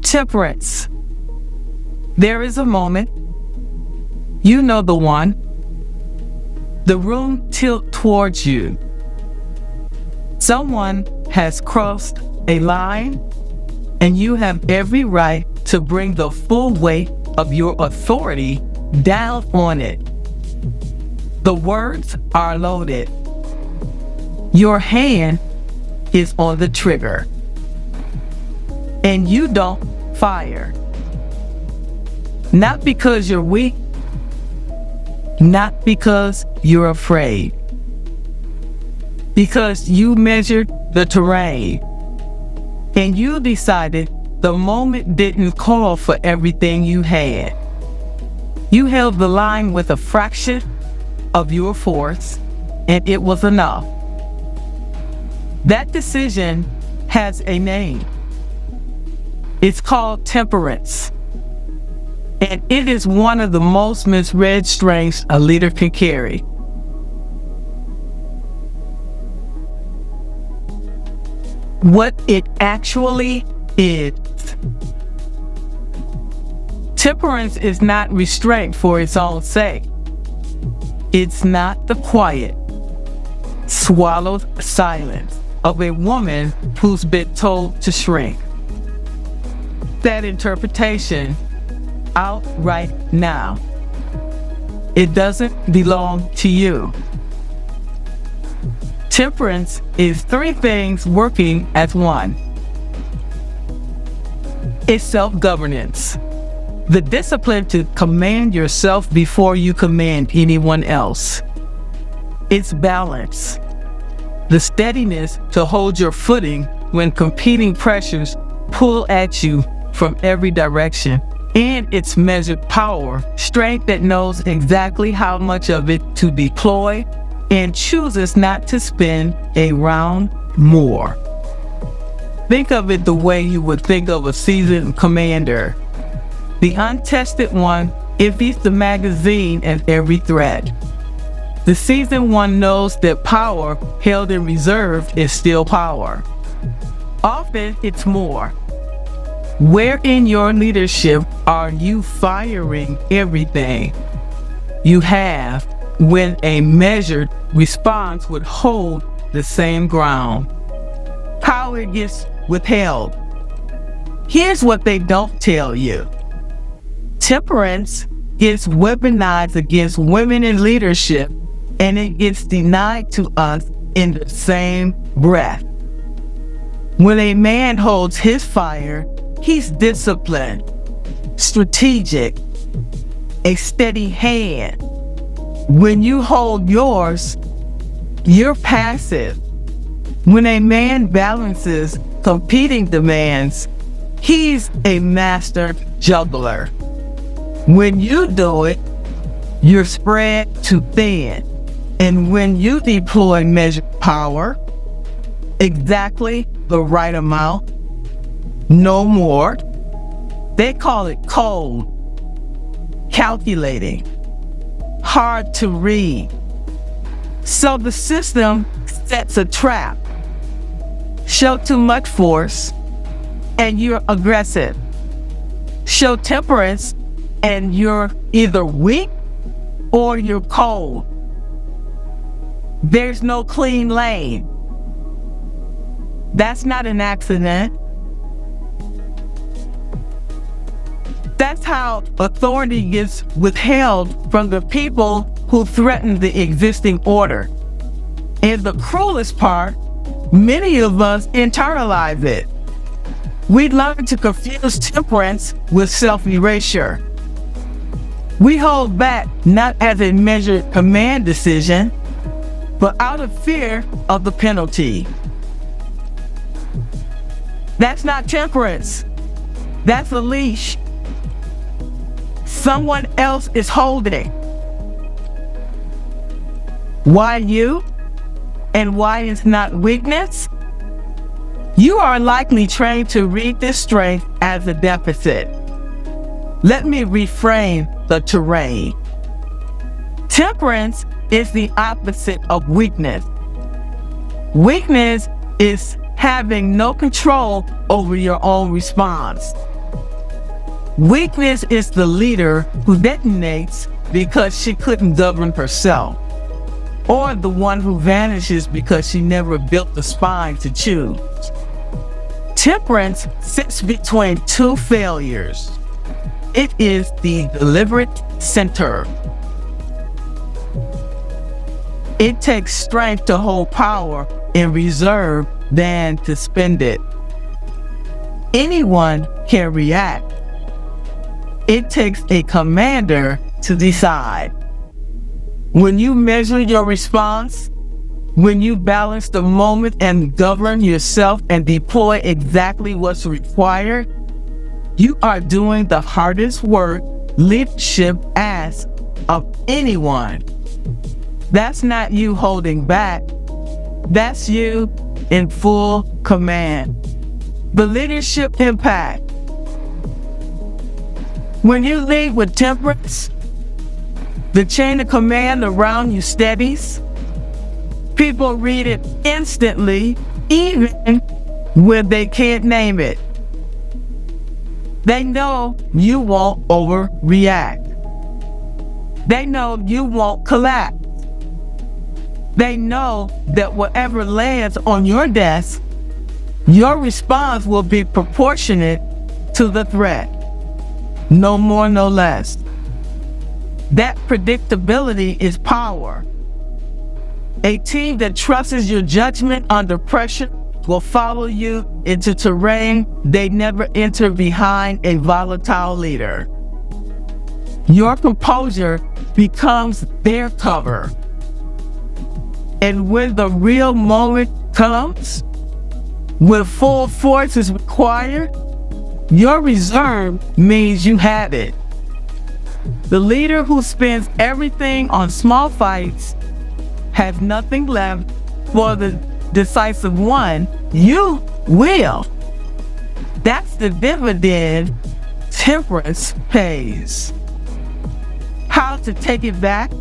Temperance. There is a moment, you know the one, the room tilt towards you. Someone has crossed a line, and you have every right to bring the full weight of your authority down on it. The words are loaded. Your hand is on the trigger, and you don't fire. Not because you're weak, not because you're afraid, because you measured the terrain, and you decided the moment didn't call for everything you had. You held the line with a fraction of your force, and it was enough. That decision has a name. It's called temperance. And it is one of the most misread strengths a leader can carry. What it actually is. Temperance is not restraint for its own sake. It's not the quiet, swallowed silence of a woman who's been told to shrink. That interpretation out right now. It doesn't belong to you. Temperance is three things working as one. It's self-governance, the discipline to command yourself before you command anyone else. It's balance, the steadiness to hold your footing when competing pressures pull at you from every direction. And its measured power, strength that knows exactly how much of it to deploy and chooses not to spend a round more. Think of it the way you would think of a seasoned commander. The untested one empties the magazine at every threat. The seasoned one knows that power held in reserve is still power. Often it's more. Where in your leadership are you firing everything you have when a measured response would hold the same ground? How it gets withheld. Here's what they don't tell you. Temperance gets weaponized against women in leadership, and it gets denied to us in the same breath. When a man holds his fire, he's disciplined, strategic, a steady hand. When you hold yours, you're passive. When a man balances competing demands, he's a master juggler. When you do it, you're spread too thin. And when you deploy measured power, exactly the right amount, no more. They call it cold, calculating, hard to read. So the system sets a trap. Show too much force, and you're aggressive. Show temperance, and you're either weak or you're cold. There's no clean lane. That's not an accident. That's how authority gets withheld from the people who threaten the existing order. And the cruelest part, many of us internalize it. We learn to confuse temperance with self-erasure. We hold back not as a measured command decision, but out of fear of the penalty. That's not temperance. That's a leash someone else is holding. Why you? And why it's not weakness? You are likely trained to read this strength as a deficit. Let me reframe the terrain. Temperance is the opposite of weakness. Weakness is having no control over your own response. Weakness is the leader who detonates because she couldn't govern herself, or the one who vanishes because she never built the spine to choose. Temperance sits between two failures. It is the deliberate center. It takes strength to hold power in reserve than to spend it. Anyone can react. It takes a commander to decide. When you measure your response, when you balance the moment and govern yourself and deploy exactly what's required, you are doing the hardest work leadership asks of anyone. That's not you holding back. That's you in full command. The leadership impact. When you lead with temperance, the chain of command around you steadies. People read it instantly, even when they can't name it. They know you won't overreact. They know you won't collapse. They know that whatever lands on your desk, your response will be proportionate to the threat. No more, no less. That predictability is power. A team that trusts your judgment under pressure will follow you into terrain they never enter behind a volatile leader. Your composure becomes their cover. And when the real moment comes, when full force is required, your reserve means you have it. The leader who spends everything on small fights has nothing left for the decisive one. You will. That's the dividend temperance pays. How to take it back?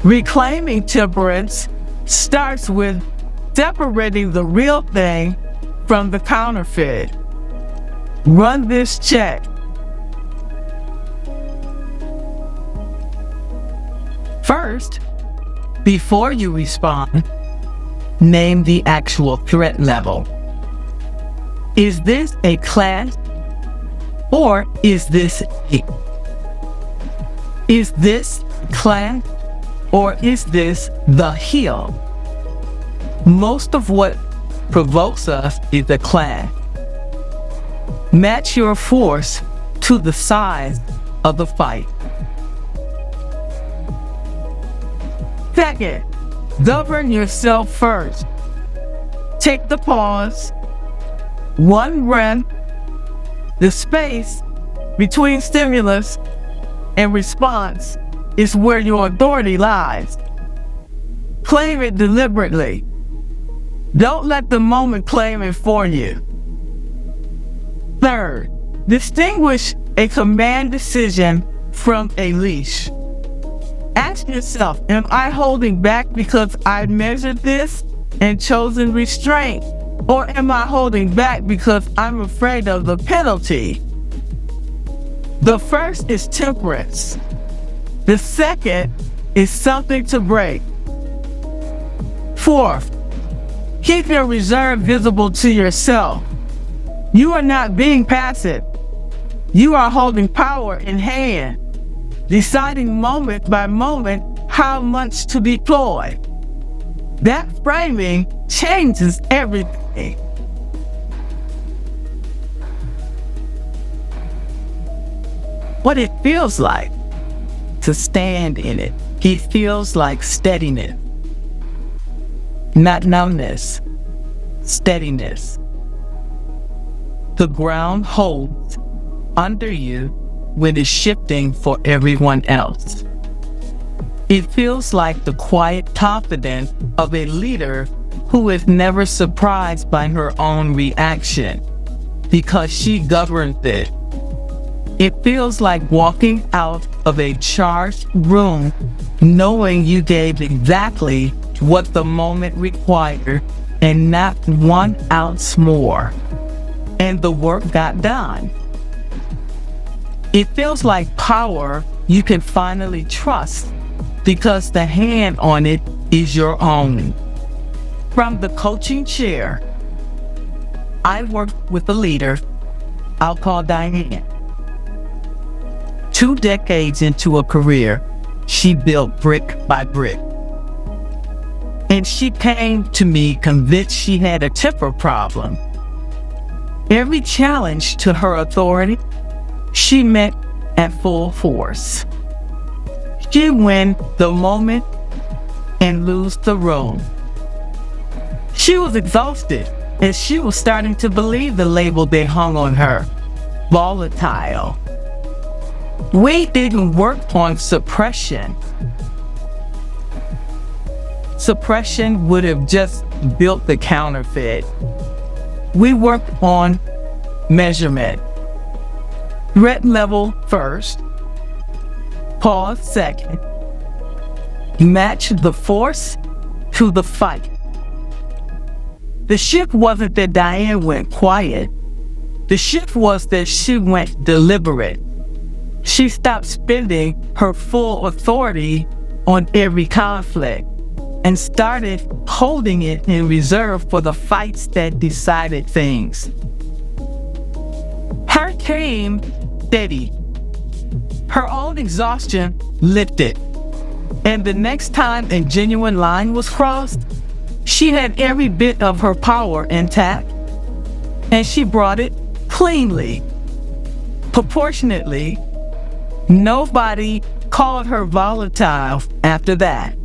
Reclaiming temperance starts with separating the real thing from the counterfeit. Run this check. First, before you respond, name the actual threat level. Is this a class or is this a? Is this class or is this the hill? Most of what provokes us is a class. Match your force to the size of the fight. Second, govern yourself first. Take the pause, one breath, the space between stimulus and response is where your authority lies. Claim it deliberately. Don't let the moment claim it for you. Third, distinguish a command decision from a leash. Ask yourself, am I holding back because I measured this and chosen restraint? Or am I holding back because I'm afraid of the penalty? The first is temperance. The second is something to break. Fourth, keep your reserve visible to yourself. You are not being passive. You are holding power in hand, deciding moment by moment how much to deploy. That framing changes everything. What it feels like to stand in it. It feels like steadiness, not numbness, steadiness. The ground holds under you when it's shifting for everyone else. It feels like the quiet confidence of a leader who is never surprised by her own reaction because she governs it. It feels like walking out of a charged room knowing you gave exactly what the moment required and not 1 ounce more. And the work got done. It feels like power you can finally trust because the hand on it is your own. From the coaching chair, I worked with a leader I'll call Diane. 2 decades into a career, she built brick by brick. And she came to me convinced she had a temper problem. Every challenge to her authority, she met at full force. She'd win the moment and lose the room. She was exhausted, and she was starting to believe the label they hung on her, volatile. We didn't work on suppression. Suppression would have just built the counterfeit. We worked on measurement. Threat level first, pause second, match the force to the fight. The shift wasn't that Diane went quiet. The shift was that she went deliberate. She stopped spending her full authority on every conflict and started holding it in reserve for the fights that decided things. Her came steady. Her own exhaustion lifted. And the next time a genuine line was crossed, she had every bit of her power intact, and she brought it cleanly, proportionately. Nobody called her volatile after that.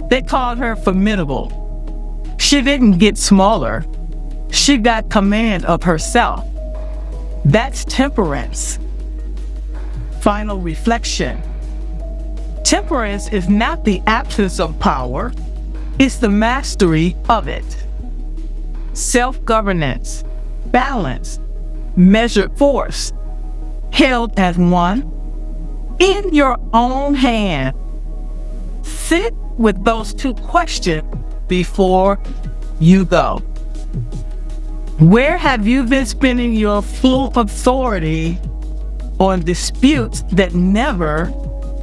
They called her formidable. She didn't get smaller. She got command of herself. That's temperance. Final reflection. Temperance is not the absence of power, it's the mastery of it. Self-governance, balance, measured force, held as one, in your own hand. Sit with those 2 questions before you go. Where have you been spending your full authority on disputes that never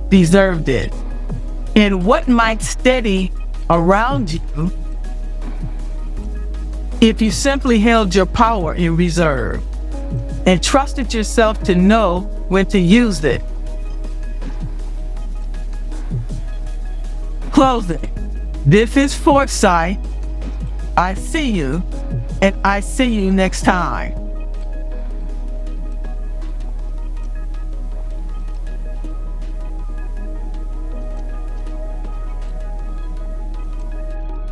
deserved it? And what might steady around you if you simply held your power in reserve and trusted yourself to know when to use it? Closing. This is Forsight. I see you, and I see you next time.